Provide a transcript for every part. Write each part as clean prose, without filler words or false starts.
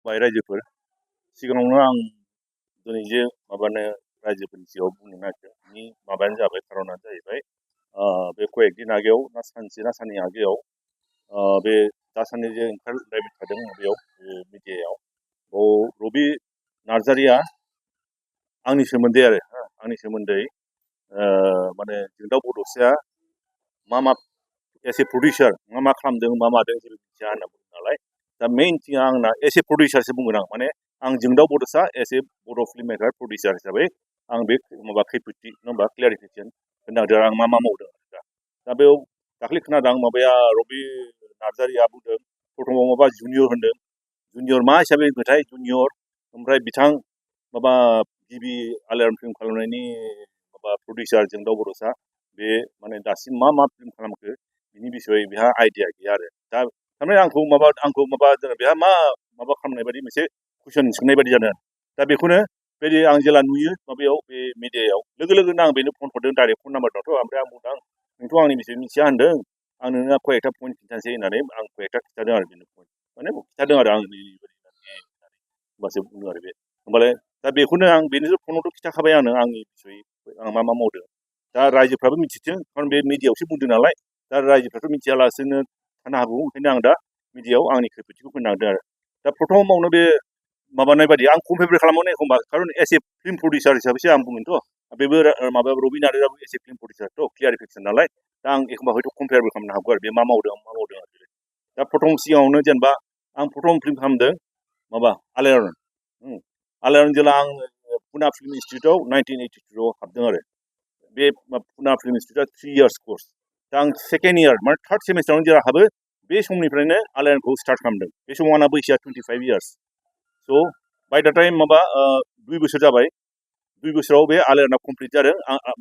बाय रायजोफोर सिगाङावनो आं दिनै जे माबानो रायजोफोरनि सिगाङाव बुंनो नागिरदों बिनि माबायानो जाबाय खार'नानो जाहैबाय बे कয়েকদিन आगेयाव ना सानसे ना साननै आगेयाव बे दासान्दि जे ओंखारलायबाय थादों माबायाव मिडियायाव रबि नार्जारिया आंनि सोमोन्दै आरो आंनि सोमोन्दै माने जोंदाव बड'साया मा एस ए प्रडिउसार मा खालामदों मा मादों जेबो मिथिया होनना बुङो नालाय दा मेइन थिंआ आंना एस ए प्रडिउसारसो बुंगोन आं माने आं जोंदाव बड'सा एस ए बड' फिल्म मेकार प्रडिउसार हिसाबै आं बे माबा खैफोदथि नङा होमबा क्लियारिफिकेसन होनांदों आं मा मावदों दा बेयाव दाख्लै खोनादों माबाया रबि नार्जारिया बुंदों प्रथमाव माबा जुनियर होनदों जुनियर मा हिसाबै होनखोथाय जुनियर ओमफ्राय बिथां माबा गिबि आलायारन फिल्म खालामनायनि माबा प्रडिउसार जोंदाव बड'सा बे माने दासिम मा फिल्म खालामखो बिनि बिसय बेहा आइडिया गैया आरो दा थारमाने आंखौ माबा बेहा माबा खालामनाय बायदि मोनसे कुइसन सोंनाय बायदि जादों दा बेखौनो बेदि आं जेला नुयो माबायाव बे मिडियायाव लोगो लोगोनो आं बेनो फन हरदों डाइरेक्ट फन नाम्बार दंथ' ओमफ्राय आं बुंदों नोंथ' आंनि बिसय मिथिया होनदों आं नोंनो कয়েকটা पइन्ट खिन्थानोसै होननानै आं कয়েকটা खिन्थादों आरो बेनो पइन्ट माने खिन्थादों आरो आं होमबासो बुङो आरो बे होमबालाय दा बेखौनो आं बेनो फनावथ' खिन्थाखाबाय आंनि बिसय आं मा मावदों दा रायजोफ्राबो मिथिथों खारन बे मिडियायावसो बुंदों नालाय दा रायजोफ्राथ' मिथियालासेनो थानो हागौ ओंखायनो आं दा मिडियायाव आंनि खैफोदथिखौ होनांदों आरो दा प्रथमावनो बे माबानाय बायदि आं कम्पेयार खालामनो एखमबा खारन एस ए फिल्म प्रडिउसार हिसाबैसो आं बुंगोनथ' बेबो माबा rabi नार्जारियाबो S A film प्रडिउसारथ' clarification नालाय दा आं एखमबा हयथ' कम्पेयारबो खालामनो हागौ आरो बे मा मावदों आरो दा प्रथम सिगाङावनो जेनेबा आं प्रथम फिल्म खालामदों माबा आलायारन जेला आं पुना फिल्म इन्सटिटिउटआव 1982आव हाबदों आरो बे पुना फिल्म इन्सटिटिउटआ 3 इयार्स कर्स दा आं सेकेन्ड इयार माने थार्ड सेमिस्टारावनो जेला हाबो बे समनिफ्रायनो आलायारनखौ स्टार्ट खालामदों बे समाव आंना बैसोआ 25 इयार्स स' बाय दा टाइम माबा 2 बोसोर जाबाय 2 बोसोराव बे आलायारना कमप्लिट जादों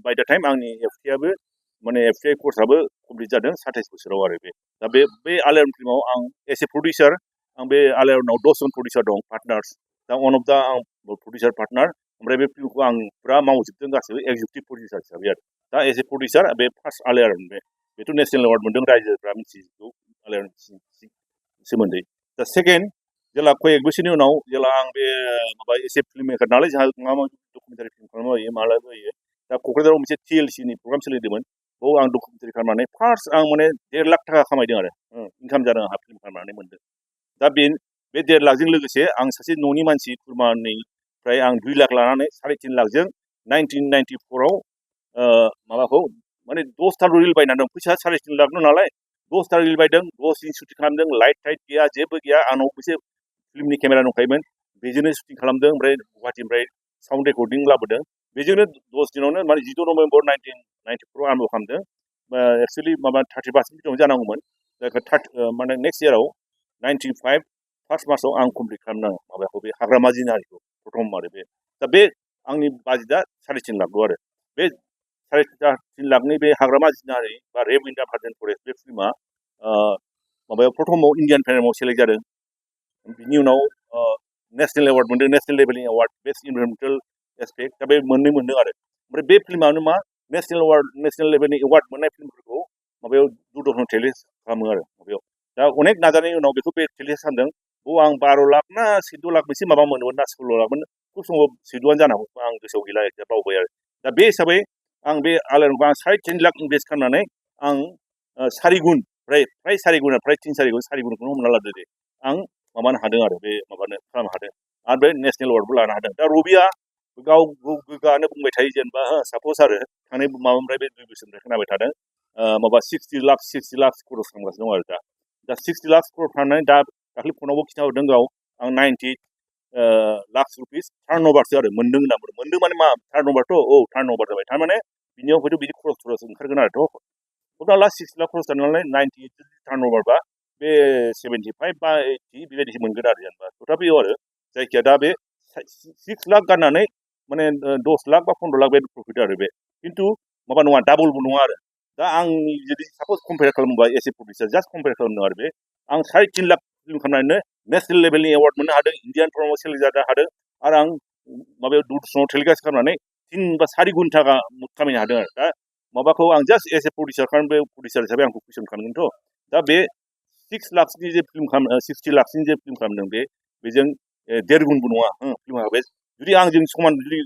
बाय दा टाइम आंनि एफटिआबो माने एफटिआइ कर्सआबो कमप्लिट जादों 27 बोसोराव आरो दा बे आलायारन फिल्माव आं एस ए प्रडिउसार आं बे आलायारनाव 10 जन प्रडिउसार दं पार्टनार्स दा वान अफ दा आं प्रडिउसार पार्टनार ओमफ्राय बे फिल्मखौ आं फुरा मावजोबदों गासैबो एक्जिकिउटिभ प्रडिउसार हिसाबै आरो दा एस ए प्रडिउसार बे फार्स्ट आलायारन बेथ' नेसनेल एवार्ड मोनदों रायजोफ्रा मिथिजोबगौ आलायारननि सोमोन्दै दा सेकेन्ड जेला कয়েক बोसोरनि उनाव जेला आं बे माबा एसे फिल्म मेकार नालाय जोंहा माबा डकुमेन्टारि फिल्म खालामनो होयो मालाबो होयो दा क'क्राझाराव मोनसे TLC नि प्रग्राम सोलिदोंमोन बेयाव आं डकुमेन्टारि खालामनानै फार्स्ट आं माने 1.5 लाख थाखा खामायदों आरो इनकाम जादों आंहा फिल्म खालामनानै मोनदों दा बे 1.5 लाखजों लोगोसे आं सासे न'नि मानसि खुरमानिफ्राय आं 2 लाख लानानै 3.5 लाखजों 1994आव माबाखौ माने 10था रिल बायनानै दं फैसा 3.5 लाख नालाय 10था रिल बायदों 10 दिन शुटिं खालामदों लाइट टाइट गैया जेबो गैया आंनाव मोनसे फिल्मनि केमेरा दंखायोमोन बेजोंनो शुटिं खालामदों ओमफ्राय गुवाहाटीनिफ्राय साउन्ड रेकर्डिं लाबोदों बेजोंनो 10 दिनावनो माने 16 नभेम्बर 1994आव आरम्भ खालामदों एक्सुवेलि माबा 31 दिनाव जानांगौमोन माने नेक्स्ट इयाराव 95 फार्स्ट मार्चआव आं कमप्लिट खालामनाङो माबाखौ बे हाग्रामा जिनारिखौ प्रथम आरो बे दा बे आंनि बाजेटआ 3.5 लाखल' आरो बे 3.5 लाखनि बे हाग्रामा जिनारि बा रेड इन्डिया भार्जिन फरेस्ट बे फिल्मा माबायाव प्रथमाव इन्डियान फिल्माव सेलेक्ट जादों बिनि उनाव नेसनेल एवार्ड मोनदों नेसनेल लेभेलनि एवार्ड बेस्ट इनभाइरमेन्टेल एस्पेक्ट दा बे मोननै मोनदों आरो ओमफ्राय बे फिल्मानो मा नेसनेल लेभेलनि एवार्ड मोननाय फिल्मफोरखौ माबायाव दूरदर्शन टेलिकास्ट खालामो आरो माबायाव दा अनेक नाजानायनि उनाव बेखौ बे टेलिकास्ट खालामदों बेयाव आं 12 लाख ना 14 लाख मोनसे माबा मोनोमोन ना 16 लाखमोन खुब समाव 14आनो जानो हागौ आं गोसोआव गैला एसे बावबाय आरो दा बे हिसाबै आं बे आलायारनखौ आं 3.5 लाख इनभेस्ट खालामनानै आं सारिगुन फ्राय 3 सारिगुन सारिगुनखौनो हमना लादो दे आं माबानो हादों आरो बे माबानो खालामनो हादों आरो बे नेसनेल एवार्डबो लानो हादों दा रबिया गाव गोग्गानो बुंबाय थायो जेनेबा सापस आरो थांनाय माबानिफ्राय बे 2 बोसोरनिफ्राय खोनाबाय थादों माबा 60 लाख खरस खालामगासिनो दं आरो दा 60 लाख खरस खालामनानै दा दाख्लै फनावबो खिन्थाहरदों गाव आं 90 लाख रुपिस टार्न अभारसो आरो मोनदों होनना मोनदों माने मा टार्न अभारथ' टार्न अभार जाबाय थारमाने बिनियाव हयथ' बिदि खरस ओंखारगोन आरोथ' हमना ला 6 लाख खरस जानानै 90 टार्न अभारबा बे 75 बा 80 बेबायदिसो मोनगोन आरो जेनेबा तथापियाव आरो जायखिया दा बे 6 लाख गारनानै माने 10 लाख बा 15 लाख बे प्रफिट आरो बे खिन्थु माबा नङा डाबलबो नङा आरो दा आंनि जुदि सापस कम्पेयार खालामोबा S A producer just compare खालामदों आरो बे आं 3.5 लाख फिल्म खालामनानैनो नेसनेल लेभेलनि एवार्ड मोननो हादों इन्डियान फिल्माव सेलेक्ट जानो हादों आरो आं माबायाव दूरदर्शनाव टेलिकास्ट खालामनानै 3 बा 4 गुन थाखा खामायनो हादों आरो दा माबाखौ आं जास्ट एस ए प्रडिउसार खारन बे प्रडिउसार हिसाबै आंखौ कुइसन खालामगोनथ' दा बे 6 लाखनि जे फिल्म 60 लाखनि जे फिल्म खालामदों बेजों देरगुनबो नङा फिल्मा बे जुदि आंजों समान जुदि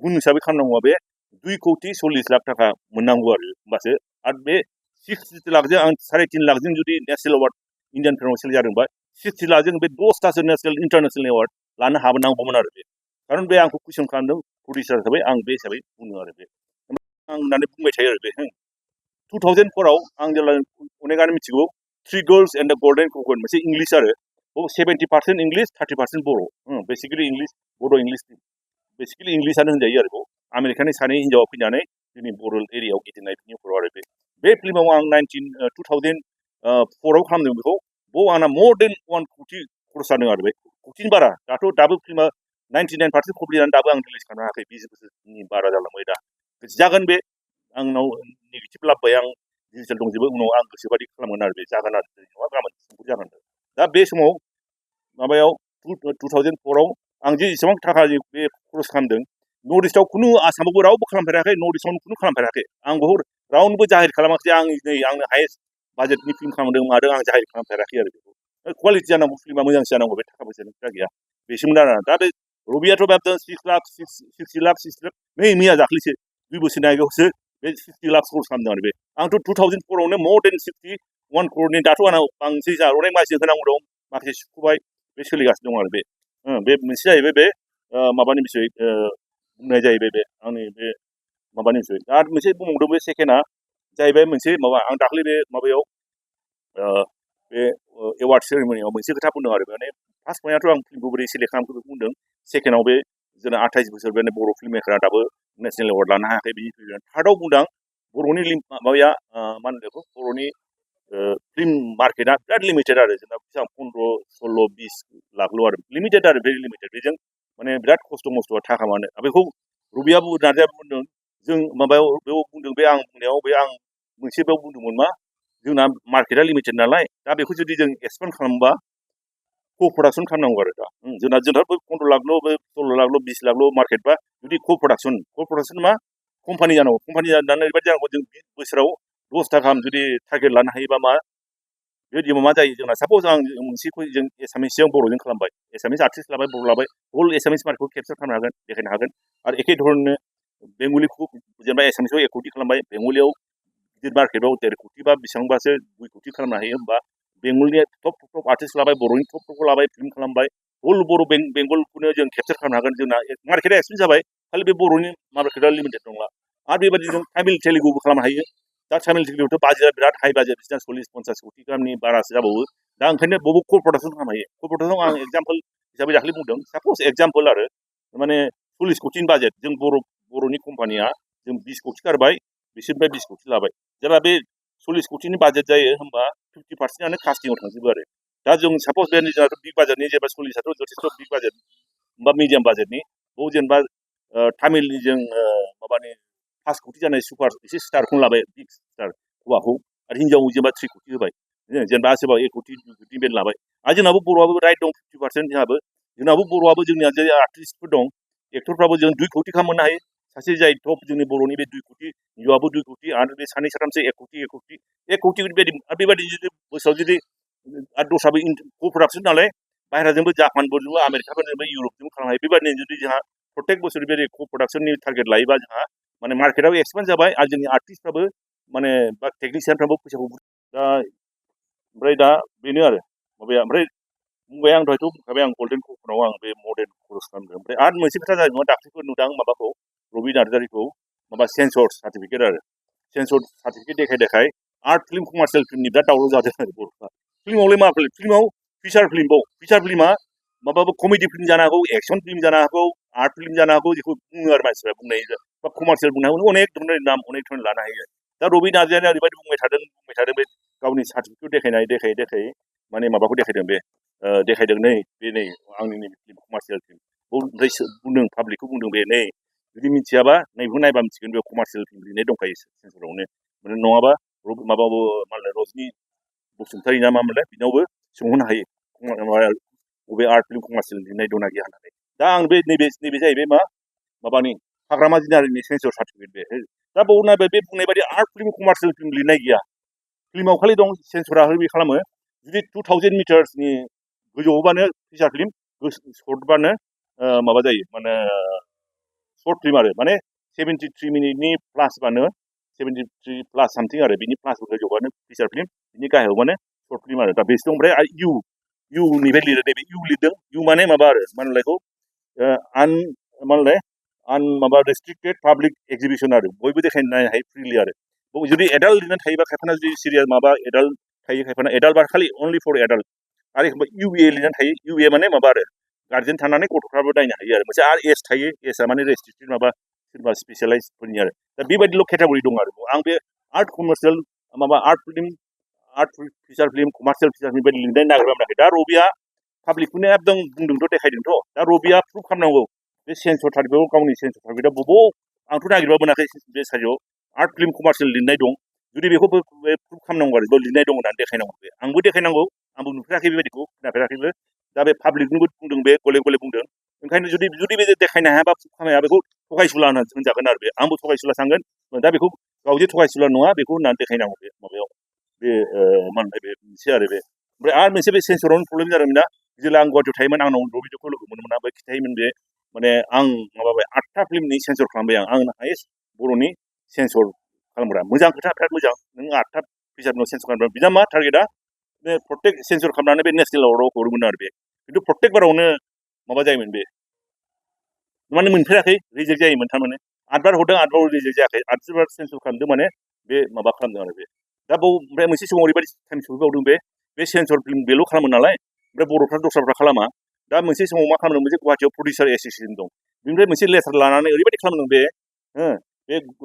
गुन हिसाबै खालामनांगौबा बे 2,40,00,000 थाखा मोननांगौ आरो होमबासो आरो बे 60 लाखजों आं 3.5 लाखजों जुदि नेशनेल एवार्ड इन्डियान फिल्माव सेलेक्ट जादोंबा 60 लाखजों बे 10थासो नेशनेल इन्टारनेशनेल एवार्ड लानो हाबोनांगौमोन आरो बे खारन बे आंखौ कुइसन खालामदों प्रडिउसार हिसाबै आं बे हिसाबै बुङो आरो बे आं होननानै बुंबाय थायो आरो बे 2004 आव आं जेब्ला अनेकानो मिथिगौ three girls and the golden ककन मोनसे इंलिश आरो 70% इंलिश 30% बर' बेसिकेलि इंलिश बड' इंलिश बेसिकेलि इंलिशानो होनजायो आरो आमेरिकानि सानै हिन्जावा फैनानै जोंनि बर' एरियायाव गिदिंनाय फिल्मफोराव आरो बे फिल्माव आं 2004 आव खालामदों बेखौ बाव आंना मोर देन 1 कोटि खरस जादों आरो बे कोटिनि बारा दाबो फिल्मा 99% कमप्लिट जानानै दाबो आं रिलिज खालामनो हायाखै 20 बोसोरनि बारा जालांबाय दा जागोन बे आंनाव नेगेटिभ लाबोबाय आं डिजिटेल दंजोबो उनाव आं गोसोबादि खालामगोन आरो बे जागोन आरो नङा गाबोन समफोर जागोन दा बे समाव माबायाव 2004 आव आं जे एसेबां थाखा बे खरस खालामदों नर्थ इस्टआव खुनु आसामावबो रावबो खालामफेराखै नर्थ इस्टआवनो खुनु खालामफेराखै आं बहुद रावनोबो जाहिर खालामाखै आं नै आंनो हायेस्ट बाजेटनि फिल्म खालामदों मादों आं जाहिर खालामफेराखै आरो बेखौ क्वालिटि जानांगौ फिल्मा मोजांसो जानांगौ बे थाखा फैसानि खोथा गैया बेसिमोन आरो दा बे रबियाथ' बाबदों 6 लाख 60 लाख 60 लाख नै मैया दाख्लैसो 2 बोसोरनि आगोलावसो बे 60 लाख खरस खालामदों आरो बे आंथ' 2004 आवनो मोर देन 61 crore दाथ' आंनाव बांसिन अनेक मानसि होनांगौ दं माखासे सुख'बाय बे सोलिगासिनो दं आरो बे मोनसे जाहैबाय बे माबानि बिसय बुंनाय जाहैबाय बे आंनि बे माबानि बिसय आरो मोनसे बुंबावदों बे सेकेन्डआ जाहैबाय मोनसे माबा आं दाख्लै बे माबायाव बे एवार्ड सेरेमनियाव मोनसे खोथा बुंदों आरो माने फार्स्ट पइन्टआथ' आं फिल्मखौ बोरै सेलेक्ट खालामखो बेखौ बुंदों सेकेन्डआव बे जोंना 28 बोसोर बे बर' फिल्म मेकारा दाबो नेशनेल एवार्ड लानो हायाखै बिनि थार्डआव बुंदों बर'नि माबाया मा होनो बेखौ बर'नि फिल्म मार्केटआ बिराद लिमिटेड आरो जोंना 15 16 20 लाखल' आरो लिमिटेड आरो भेरि लिमिटेड बेजों माने बिराद खस्थ' मस्थ'आ थाखा मानो बेखौ रबिया नार्जाया बुंदों जों माबायाव बेयाव बुंदों बे आं बुंनायाव बे आं मोनसे बेयाव बुंदोंमोन मा जोंना मार्केटआ लिमिटेड नालाय दा बेखौ जुदि जों एक्सपेन्ड खालामोबा क' प्रडाक्सन खालामनांगौ आरो दा जोंना 15 लाखल' बे 16 लाखल' 20 लाखल' मार्केट बा जुदि क' प्रडाक्सन मा कम्पानि जानांगौ कम्पानि जानानै ओरैबायदि जानांगौ जों बोसोराव 10 गाहाम जुदि टारगेट लानो हायोबा मा बेबायदि मा जायो जोंना सापज आं मोनसेखौ जों एसामिसजों बर'जों खालामबाय एसामिस आर्टिस्ट लाबाय बर' लाबाय हल एसामिस मार्केटखौ केपचार खालामनो हागोन देखायनो हागोन आरो एखे धरननो बेंगलिखौ जेनेबा एसामिसाव 1 कोटि खालामबाय बेंगलियाव गिदिर मार्केटआव 1.5 कोटि बा बेसेबांबासो 2 कोटि खालामनो हायो होमबा बेंगलनि टप आर्टिस्ट लाबाय बर'नि टपखौ लाबाय फिल्म खालामबाय हल बर' बेंगलखौनो जों केपचार खालामनो हागोन जोंना मार्केटआ एक्सपेन्ड जाबाय खालि बे बर'नि मार्केटआ लिमिटेड नंला आरो बेबायदि जों तामिल तेलुगुबो खालामनो हायो दा तामिल तेलुगुआवथ' बाजेटआ बिराद हाइ बाजेट बिसिना 40-50 कोटि गाहामनि बारासो जाबावो दा ओंखायनो बबे क' प्रडाक्सन खालामनो हायो क' प्रडाक्सनाव आं एगजाम्पल हिसाबै दाख्लै बुंदों सापज एगजाम्पल आरो माने 40 कोटिनि बाजेट जों बर'नि कम्पानिया जों 20 कोटि गारबाय बिसोरनिफ्राय 20 कोटि लाबाय जेब्ला बे 40 कोटिनि बाजेट जायो होमबा 50%आनो कास्टिंआव थांजोबो आरो दा जों सापज बे जोंहाथ' बिग बाजेटनि जेनेबा 40आथ' जथेस्थ' बिग बाजेट बा मिडियाम बाजेटनि बेयाव जेनेबा तामिलनि जों माबानि 5 कोटि जानाय सुपार एसे स्टारखौनो लाबाय बिग स्टार हौवाखौ आरो हिन्जाव जेनेबा 3 कोटि होबाय जेनेबा सोरबा 1 कोटि 2 कोटि बेद लाबाय आरो जोंनाबो बर'आबो राइट दं 50% जोंनाबो बर'आबो जोंनिया जे आर्टिस्टफोर दं एक्टरफ्राबो जों 2 कोटि खालामनो हायो सासे जाय टप जोंनि बर'नि बे 2 कोटि हिन्जावाबो 2 कोटि आरो बे सानै साथामसो 1 कोटि बेबायदि जुदि बोसोराव जुदि आरो दस्राबो क' प्रडाक्सन नालाय बाहेराजोंबो जापानफोरजोंबो आमेरिकाफोरजोंबो इउरपजोंबो खालामनो हायो बेबायदिनो जुदि जोंहा प्रत्येक बोसोर बे क' प्रडाक्सननि टारगेट लायोबा जोंहा माने मार्केटआव एक्सपेन्ड जाबाय आरो जोंनि आर्टिस्टफ्राबो माने बा टेकनिसियानफ्राबो फैसाखौ दा ओमफ्राय दा बेनो आरो माबाया ओमफ्राय बुंबाय आं दहायथ' बुंखाबाय आं गल्डेन ककनाव आं बे मडेल खरस खालामदों ओमफ्राय आरो मोनसे खोथा जादों दाख्लैफोर नुदां माबाखौ रबि नार्जारिखौ माबा सेन्सर सार्टिफिकेट आरो सेन्सर सार्टिफिकेट देखाय आर्ट फिल्म कमार्शियेल फिल्मनि बिराद दावराव जादों आरो बर'फ्रा फिल्मावलाय मा फिल्माव फिसार फिल्मा माबाबो कमेडि फिल्म जानो हागौ एक्सन फिल्म जानो हागौ आर्ट फिल्म जानो हागौ जेखौ बुङो आरो मानसिफ्रा बुंनाय बा कमार्शियेल बुंनो हागौ अनेक धरনের नाम अनेक धरনের लानो हायो दा रबि नार्जारिया ओरैबायदि बुंबाय थादों बे गावनि सार्टिफिकेट देखायै माने माबाखौ देखायदों बे देखायदों नै आंनि नै फिल्म कमार्शियेल फिल्म ओमफ्राय बुंदों पाब्लिकखौ बुंदों बे नै जुदि मिथियाबा नैबेखौ नायबा मिथिगोन बेयाव कमार्शियेल फिल्म लिरनाय दंखायो सेन्सरावनो माने नङाबा माबाबो मालाय रजनि बसुमतारी ना मामोनलाय बिनावबो सोंहरनो हायो बबे आर्ट फिल्म कमार्शियेल लिरनाय दंना गैया होननानै दा आं बे नैबे जाहैबाय माबानि हाग्रामा जिनारिनि सेन्सर सार्टिफिकेट बे दा बाव नायबाय बे बुंनाय बायदि आर्ट फिल्म कमार्शियेल फिल्म लिरनाय गैया फिल्माव खालि दं सेन्सरा बे खालामो जुदि 2000 मिटार्सनि गोजौआवबानो फिसार फिल्म सर्टबानो माबा जायो माने सर्ट फिल्म आरो माने 73 मिनिटनि प्लासबानो 73 प्लास सामथिं आरो बिनि प्लास गोजौआनो फिचार फिल्म बिनि गाहायाव माने सर्ट फिल्म आरो दा बेसो दं ओमफ्राय आरो इउ निफ्राय लिरो नैबे इउ लिरदों इउ माने माबा आरो मा होनलाय बेखौ आन मा होनलाय आन माबा रेस्ट्रिक्टेड पाब्लिक एक्जिबिसन आरो बयबो देखायनो नायनो हायो फ्रिलि आरो जुदि एडाल्ट लिरनानै थायोबा खायफाना जुदि सिरियास माबा एडाल्ट थायो खायफाना एडाल्ट बा खालि अनलि फर एडाल्ट आरो एखमबा इउए लिरनानै थायो इउए माने माबा आरो गार्जेन थानानै गथ'फ्राबो नायनो हायो आरो मोनसे आर एज थायो एजआ माने रेस्ट्रिक्टेड माबा सोरबा स्पेसियालाइजफोरनि आरो दा बेबायदिल' केटागरि दं आरो आं बे आर्ट कमार्सियेल माबा art film art feature film commercial feature film बायदि लिरनाय नागिरबा मोनाखै दा रबिया पाब्लिकखौनो एकदम बुंदोंथ' देखायदोंथ' दा रबिया प्रुभ खालामनांगौ बे सेन्सर सार्टिफिकेटआव गावनि सेन्सर सार्टिफिकेटआ बबाव आंथ' नागिरबा मोनाखै बे साइडआव आर्ट फिल्म कमार्सियेल लिरनाय दं जुदि बेखौ प्रुभ खालामनांगौ आरो बेयाव लिरनाय दं होननानै देखायनांगौ बे आंबो देखायनांगौ आंबो नुफेराखै बेबायदिखौ खोनाफेराखैबो दा बे पाब्लिकनोबो बुंदों बे गले गले बुंदों ओंखायनो जुदि बे देखायनो हायाबा प्रुभ खालामनो हाया बेखौ थगायसुला होनजागोन आरो बे आंबो थगायसुला सानगोन दा बेखौ गाव जे थगायसुला नङा बेखौ होननानै देखायनांगौ बे माबायाव बे मा होननाय बे मोनसे आरो बे ओमफ्राय आरो मोनसे बे सेन्सरावनो प्रब्लेम जादोंमोन दा जेब्ला आं गुवाहाटियाव थायोमोन आंनाव रबिजोखौ लोगो मोनोमोन ओमफ्राय खिथायोमोन बे माने आं माबाबाय 8था फिल्मनि सेन्सर खालामबाय आं हायेस्ट बर'नि सेन्सर खालामग्रा मोजां खोथा बिराद मोजां नों 8था फिचारनि सेन्सर खालामग्रा बिना मा टारगेटआ बे प्रत्येक सेन्सर खालामनानै बे नेसनेल एवार्डआव हरोमोन आरो बे खिन्थु प्रत्येक बारावनो माबा जायोमोन बे माने मोनफेराखै रिजेक्ट जायोमोन थारमाने 8 बार हरदों 8 बार रिजेक्ट जायाखै 8 बार सेन्सर खालामदों माने बे माबा खालामदों आरो बे दा बाव ओमफ्राय मोनसे समाव ओरैबायदि टाइम सफैबावदों बे सेन्सर फिल्म बेल' खालामो नालाय ओमफ्राय बर'फ्रा दस्राफ्रा खालामा दा मोनसे समाव मा खालामदों मोनसे गुवाहाटियाव प्रडिउसार एस'सिएसन दं बेनिफ्राय मोनसे लेटार लानानै ओरैबायदि खालामदों बे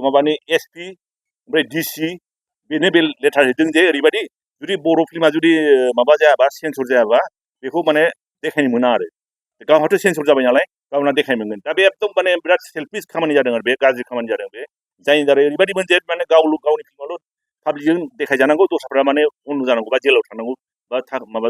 माबानि एसपि ओमफ्राय डिसि बेनो बे लेटार हैदों जे ओरैबायदि जुदि बर' फिल्मा जुदि माबा जायाबा सेन्सर जायाबा बेखौ माने देखायनो मोना आरो गावहाथ' सेन्सर जाबाय नालाय गावना देखायनो मोनगोन दा बे एकदम माने बिराद सेल्फिस खामानि जादों आरो बे गाज्रि खामानि जादों बे जायनि दारै ओरैबायदिमोन जे माने गावनि फिल्माल' पाब्लिकजों देखायजानांगौ दस्राफ्रा माने बन्द जानांगौ बा जेलाव थानांगौ बा माबा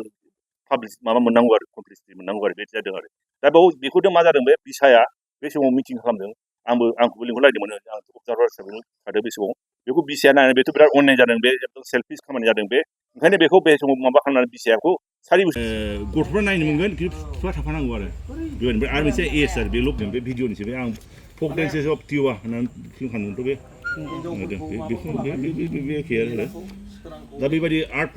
पाब्लिक माबा मोननांगौ आरो कमप्लिसिटि मोननांगौ आरो बेबायदि जादों आरो दा बेयाव बेखौथ' मा जादों बे बिसाया बे समाव मिटिं खालामदों आंखौबो लिंहरलायदोंमोन आं अबजारभार हिसाबै थादों बे समाव बेखौ बिसाया नायनानै बेथ' बिराद अननाय जादों बे एकदम सेल्फिस खामानि जादों बे ओंखायनो बेखौ बे समाव माबा खालामनानै बिसायाखौ सारि बोसोर गथ'फ्रा नायनो मोनगोन खिन्थु बिफा थाफानांगौ आरो बेबायदि आरो मोनसे एज आरो बे लबजों बे भिडिअनिसो बे आं फक डेन्सेस अफ टिवा होननानै फिल्म खालामदोंथ' बे एखे आरो दा बेबायदि आर्ट